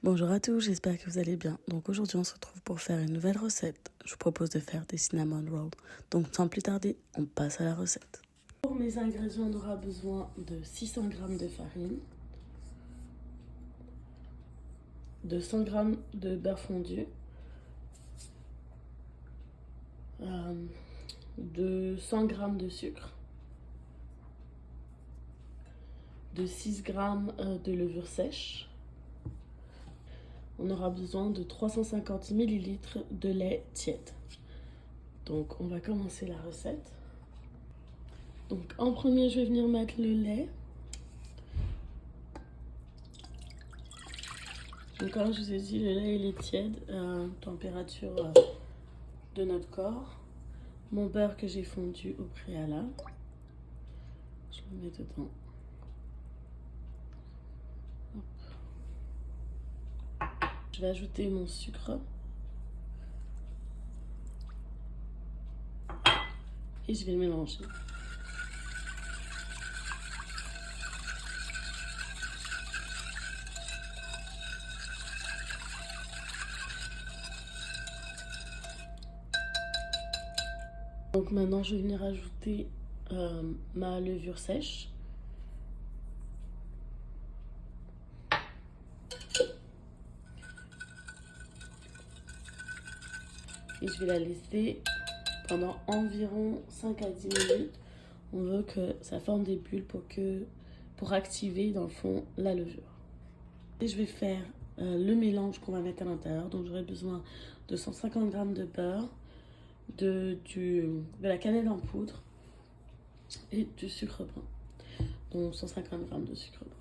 Bonjour à tous, j'espère que vous allez bien. Donc aujourd'hui on se retrouve pour faire une nouvelle recette. Je vous propose de faire des cinnamon rolls. Donc sans plus tarder, on passe à la recette. Pour mes ingrédients, on aura besoin de 600 g de farine, de 100 g de beurre fondu, de 100 g de sucre, de 6 g de levure sèche. On aura besoin de 350 ml de lait tiède. Donc on va commencer la recette. Donc en premier, je vais venir mettre le lait. Donc comme je vous ai dit, le lait il est tiède, température de notre corps. Mon beurre que j'ai fondu au préalable, je le mets dedans. Hop. Je vais ajouter mon sucre. Et je vais le mélanger. Donc maintenant, je vais venir ajouter ma levure sèche. Et je vais la laisser pendant environ 5 à 10 minutes. On veut que ça forme des bulles pour activer dans le fond la levure. Et je vais faire le mélange qu'on va mettre à l'intérieur. Donc j'aurai besoin de 150 g de beurre, de la cannelle en poudre et du sucre brun. Donc 150 g de sucre brun.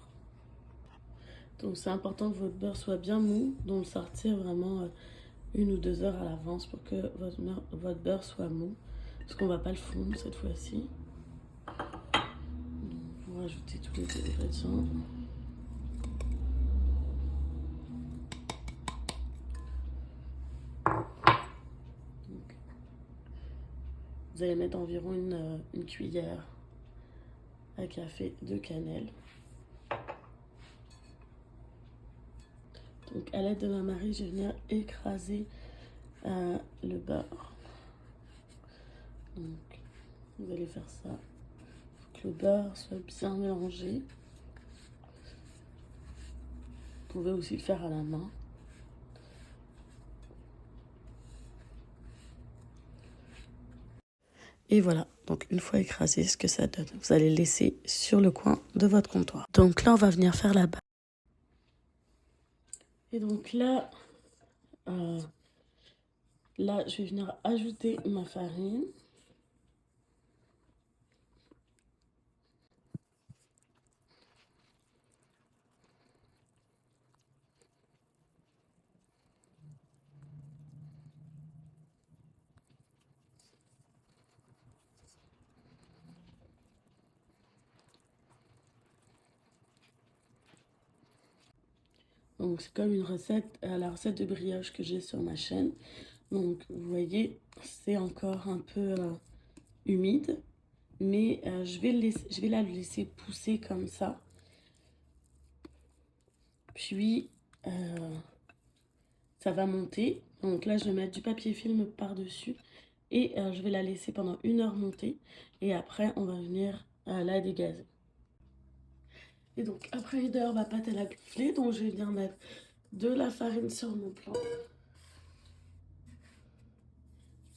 Donc c'est important que votre beurre soit bien mou, donc sortir vraiment 1 ou 2 heures à l'avance pour que votre beurre soit mou. Parce qu'on ne va pas le fondre cette fois-ci. On va rajouter tous les ingrédients. Donc, vous allez mettre environ une cuillère à café de cannelle. Donc à l'aide de ma marie, je vais venir écraser le beurre. Donc vous allez faire ça. Il faut que le beurre soit bien mélangé. Vous pouvez aussi le faire à la main. Et voilà, donc une fois écrasé, ce que ça donne, vous allez le laisser sur le coin de votre comptoir. Donc là, on va venir faire la base. Et donc là, je vais venir ajouter ma farine. Donc c'est comme une recette, la recette de brioche que j'ai sur ma chaîne. Donc vous voyez, c'est encore un peu humide, mais je vais la laisser pousser comme ça. Puis ça va monter. Donc là, je vais mettre du papier film par-dessus et je vais la laisser pendant 1 heure monter. Et après, on va venir la dégazer. Et donc après 1 heure, ma pâte elle a gonflé, donc je vais venir mettre de la farine sur mon plan.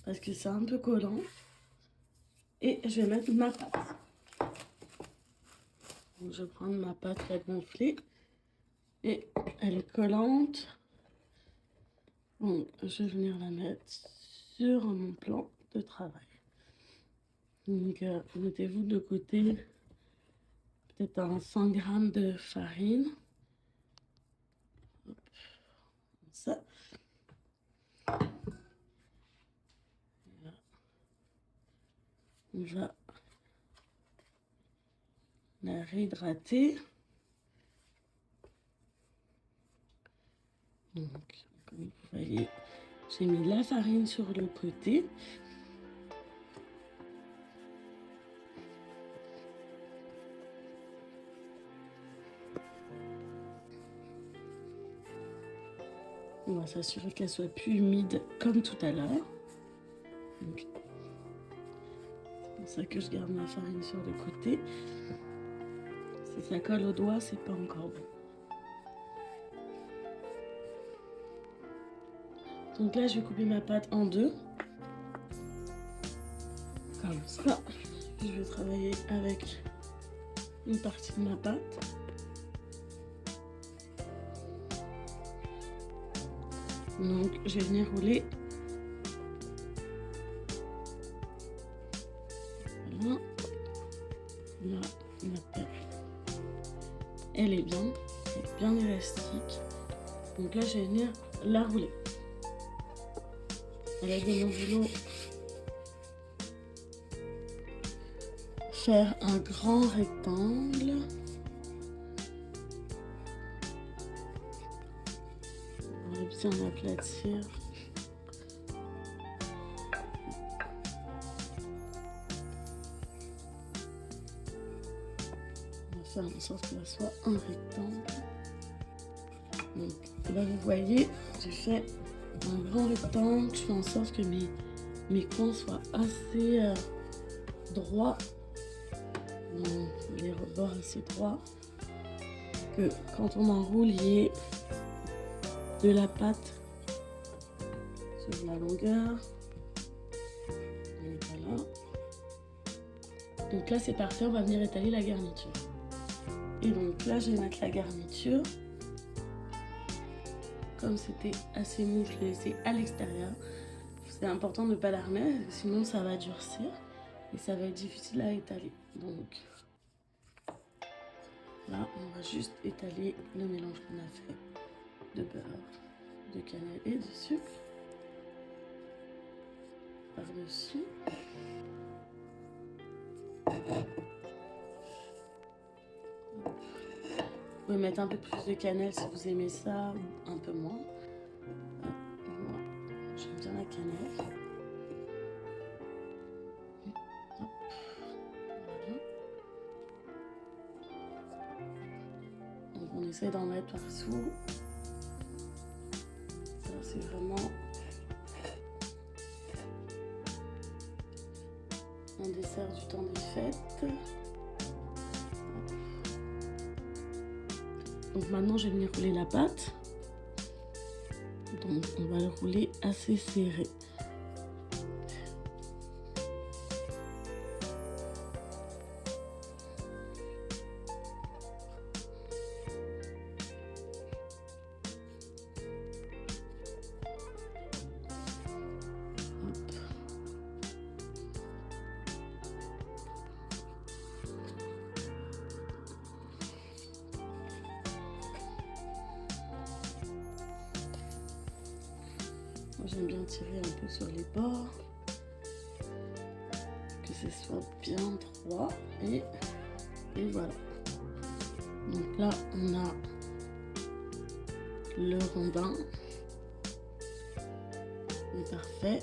Parce que c'est un peu collant. Et je vais mettre ma pâte. Donc je vais prendre ma pâte qui a gonflé. Et elle est collante. Donc je vais venir la mettre sur mon plan de travail. Donc mettez-vous de côté peut-être un 100 g de farine. Hop, comme ça. Voilà. On va la réhydrater. Donc, comme vous voyez, j'ai mis la farine sur le côté. On va s'assurer qu'elle soit plus humide comme tout à l'heure. C'est pour ça que je garde ma farine sur le côté. Si ça colle au doigt, c'est pas encore bon. Donc là, je vais couper ma pâte en deux. Comme ça. Je vais travailler avec une partie de ma pâte. Donc, je vais venir rouler. Voilà. Là, ma pâte, elle est bien élastique. Donc là, je vais venir la rouler. Avec de mon boulot, faire un grand rectangle. On va bien aplatir. On va faire en sorte que ça soit un rectangle. Donc là, vous voyez, j'ai fait un grand rectangle. Je fais en sorte que mes coins soient assez droits. Les rebords assez droits. Que quand on enroule, il y ait de la pâte sur la longueur. Et voilà. Donc là, c'est parfait. On va venir étaler la garniture. Et donc là, je vais mettre la garniture. Comme c'était assez mou, je l'ai laissé à l'extérieur. C'est important de ne pas la remettre, sinon ça va durcir et ça va être difficile à étaler. Donc là, on va juste étaler le mélange qu'on a fait de beurre, de cannelle et de sucre par-dessus. Vous pouvez mettre un peu plus de cannelle si vous aimez ça, ou un peu moins. Moi, j'aime bien la cannelle. Voilà. Donc on essaie d'en mettre partout. Ça, c'est vraiment un dessert du temps des fêtes. Donc maintenant, je vais venir rouler la pâte. Donc on va le rouler assez serré. Moi, j'aime bien tirer un peu sur les bords, que ce soit bien droit, et voilà. Donc là, on a le rondin, il est parfait.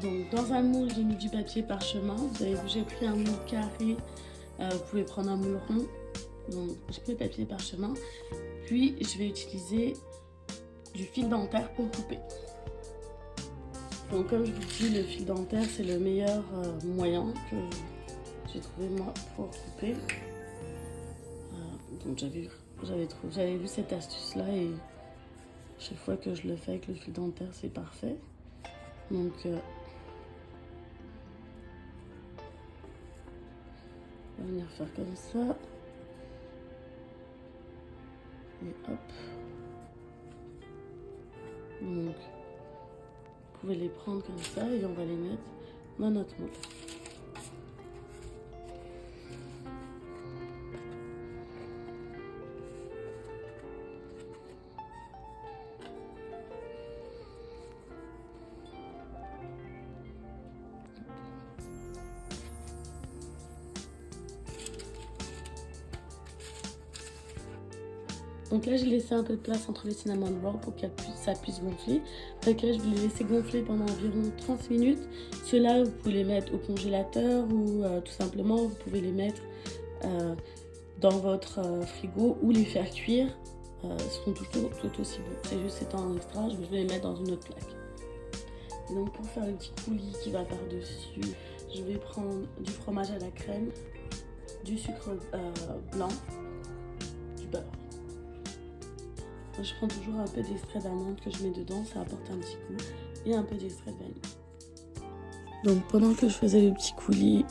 Donc dans un moule, j'ai mis du papier parchemin. Vous avez vu, j'ai pris un moule carré, vous pouvez prendre un moule rond. Donc j'ai pris le papier parchemin, puis je vais utiliser du fil dentaire pour couper. Donc comme je vous dis, le fil dentaire c'est le meilleur moyen que j'ai trouvé moi pour couper. Donc j'avais vu cette astuce là et chaque fois que je le fais avec le fil dentaire c'est parfait. Donc on va venir faire comme ça et hop. Donc, vous pouvez les prendre comme ça et on va les mettre dans notre moule. Donc là, j'ai laissé un peu de place entre les cinnamon rolls pour que ça puisse gonfler. Donc là, je vais les laisser gonfler pendant environ 30 minutes. Ceux-là, vous pouvez les mettre au congélateur ou tout simplement, vous pouvez les mettre dans votre frigo ou les faire cuire seront toujours tout aussi bons. C'est juste c'est en extra, je vais les mettre dans une autre plaque. Et donc pour faire le petit coulis qui va par-dessus, je vais prendre du fromage à la crème, du sucre blanc, du beurre. Je prends toujours un peu d'extrait d'amande que je mets dedans, ça apporte un petit goût, et un peu d'extrait de vanille. Donc pendant que je faisais le petit coulis,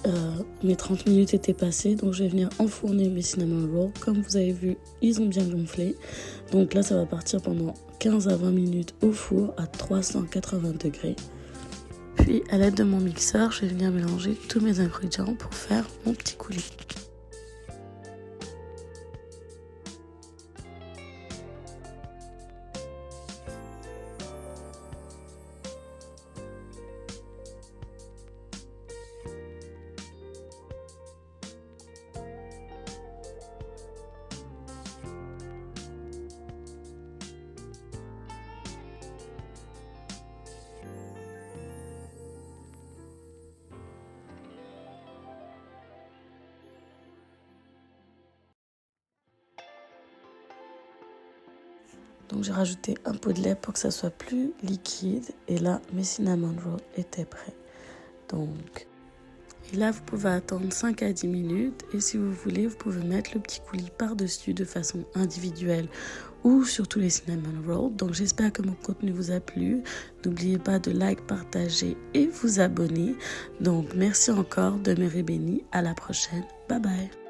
mes 30 minutes étaient passées, donc je vais venir enfourner mes cinnamon rolls. Comme vous avez vu, ils ont bien gonflé. Donc là, ça va partir pendant 15 à 20 minutes au four à 380 degrés. Puis à l'aide de mon mixeur, je vais venir mélanger tous mes ingrédients pour faire mon petit coulis. Donc j'ai rajouté un pot de lait pour que ça soit plus liquide. Et là, mes cinnamon rolls étaient prêts. Donc, et là, vous pouvez attendre 5 à 10 minutes. Et si vous voulez, vous pouvez mettre le petit coulis par-dessus de façon individuelle ou sur tous les cinnamon rolls. Donc j'espère que mon contenu vous a plu. N'oubliez pas de like, partager et vous abonner. Donc merci encore, demeurez bénis. À la prochaine. Bye bye.